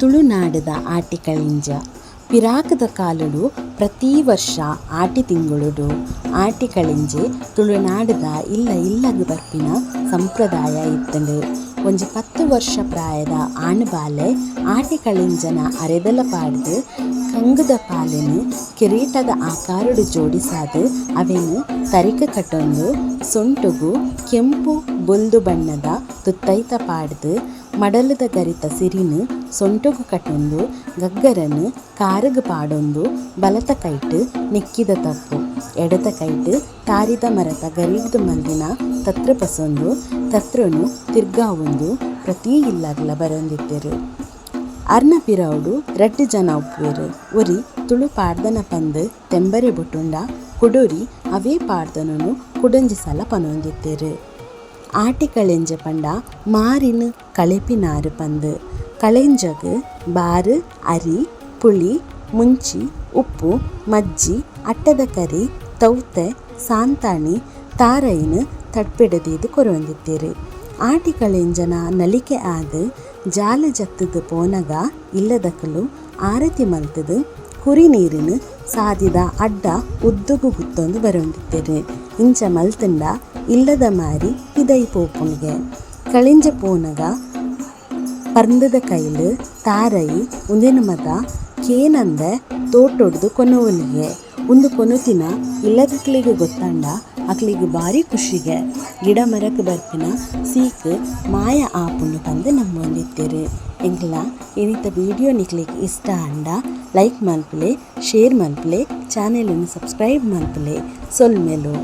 ತುಳುನಾಡದ ಆಟಿಕಳಿಂಜ ಪಿರಾಕದ ಕಾಲುಡು ಪ್ರತಿ ವರ್ಷ ಆಟಿ ತಿಂಗಳುಡು ಆಟಿಕಳಿಂಜೆ ತುಳುನಾಡದ ಇಲ್ಲಗ್ ಬರ್ಪಿನ ಸಂಪ್ರದಾಯ ಇತ್ತಂಡು. ಒಂಜಿ 10 ವರ್ಷ ಪ್ರಾಯದ ಆಣಬಾಲೆ ಆಟಿಕಳಿಂಜನ ಅರೆದಲ ಪಾಡ್ದು ಕಂಗದ ಪಾಲೆನು ಕಿರೀಟದ ಆಕಾರಡು ಜೋಡಿಸಾದು ಅವೆನು ತರಿಕ ಕಟ್ಟೊಂದು ಸೊಂಟುಗು ಕೆಂಪು ಬೊಲ್ದು ಬಣ್ಣದ ತುತ್ತೈತ ಪಾಡ್ದು ಮಡಲದ ಗರಿತ ಸಿರಿನು ಸೊಂಟುಗು ಕಟ್ಟೊಂದು ಗಗ್ಗರನು ಕಾರಗು ಪಾಡೊಂದು ಬಲತ ಕೈಟ್ ನೆಕ್ಕಿದ ತಪ್ಪು ಎಡತ ಕೈಟ್ ತಾರಿದ ಮರತ ಗರಿಗ್ದು ಮಲ್ದಿನ ತತ್ರ ಪಸೊಂದು ತತ್ರನು ತಿರ್ಗಾವೊಂದು ಪ್ರತಿ ಇಲ್ಲಾಗ್ಲ ಬರೊಂದಿತ್ತೆರು. ಅರ್ನ ಪಿರವುಡು 2 ಜನ ಉಪ್ಪುವೆರು. ಒರಿ ತುಳು ಪಾಡ್ದನ ಪಂದ್ ತೆಂಬರೆ ಬುಟ್ಟುಂಡ ಕುಡೊರಿ ಅವೇ ಪಾಡ್ದನನು ಕುಡೊಂಜಿ ಸಲ ಪನೊಂದಿತ್ತೆರು. ಆಟಿಕಳೆಂಜ ಪಂಡ ಮಾರಿನ ಕಳೆಪಿನಾರು ಪಂದ್ ಕಳೆಂಜಗ್ ಬಾರು ಅರಿ ಪುಳಿ ಮುಂಚಿ ಉಪ್ಪು ಮಜ್ಜಿ ಅಟ್ಟದ ಕರಿ ತೌತೆ ಸಾಂತಾಣಿ ತಾರೈನ್ ತಡ್ಪೆಡದೀದು ಕೊರೊಂದಿತ್ತೆರು. ಆಟಿಕಳೆಂಜನ ನಲಿಕೆ ಆದ್ ಜಾಲ ಜತ್ತದು ಪೋನಗ ಇಲ್ಲದಕ್ಕಲು ಆರತಿ ಮಲ್ತದು ಕುರಿ ನೀರಿನ ಸಾದಿದ ಅಡ್ಡ ಉದ್ದುಗು ಗುತ್ತೊಂದು ಬರೊಂದಿತ್ತೆರು. ಇಂಚ ಮಲ್ತಂಡ ಇಲ್ಲದ ಮಾರಿ ಪಿದೈ ಪೋಪುನಿಗೆ ಕಳಿಂಜ ಪೋನಗ ಪರ್ಂದದ ಕೈಲು ತಾರೈ ಉಂದಿನ ಮದ ಕೇನಂದೆ ತೋಟೊಡ್ದು ಕೊನೊವಲಿಗೆ ಒಂದು ಕೊನೊತಿನ ಇಲ್ಲದಕ್ಲಿಗೆ ಗೊತ್ತಂಡ ಅಕ್ಲಿಗೆ ಭಾರಿ ಖುಷಿಗೆ ಗಿಡ ಮರಕ್ಕೆ ಬರ್ಪಿನ ಸೀಕ್ ಮಾಯ ಆಪುಂಡು ಪಂದು ನಂಬೊಂದಿತ್ತೆರು. ಎಂಕ್ಲ ಏನಿತ ವಿಡಿಯೋ ನಿಕ್ಲಿಗೆ ಇಷ್ಟ ಅಂಡ ಲೈಕ್ ಮಲ್ಪಲೆ ಶೇರ್ ಮಲ್ಪಲೆ ಚಾನೆಲನ್ನು ಸಬ್ಸ್ಕ್ರೈಬ್ ಮಲ್ಪಲೆ ಸೊಲ್ಮೆಲು.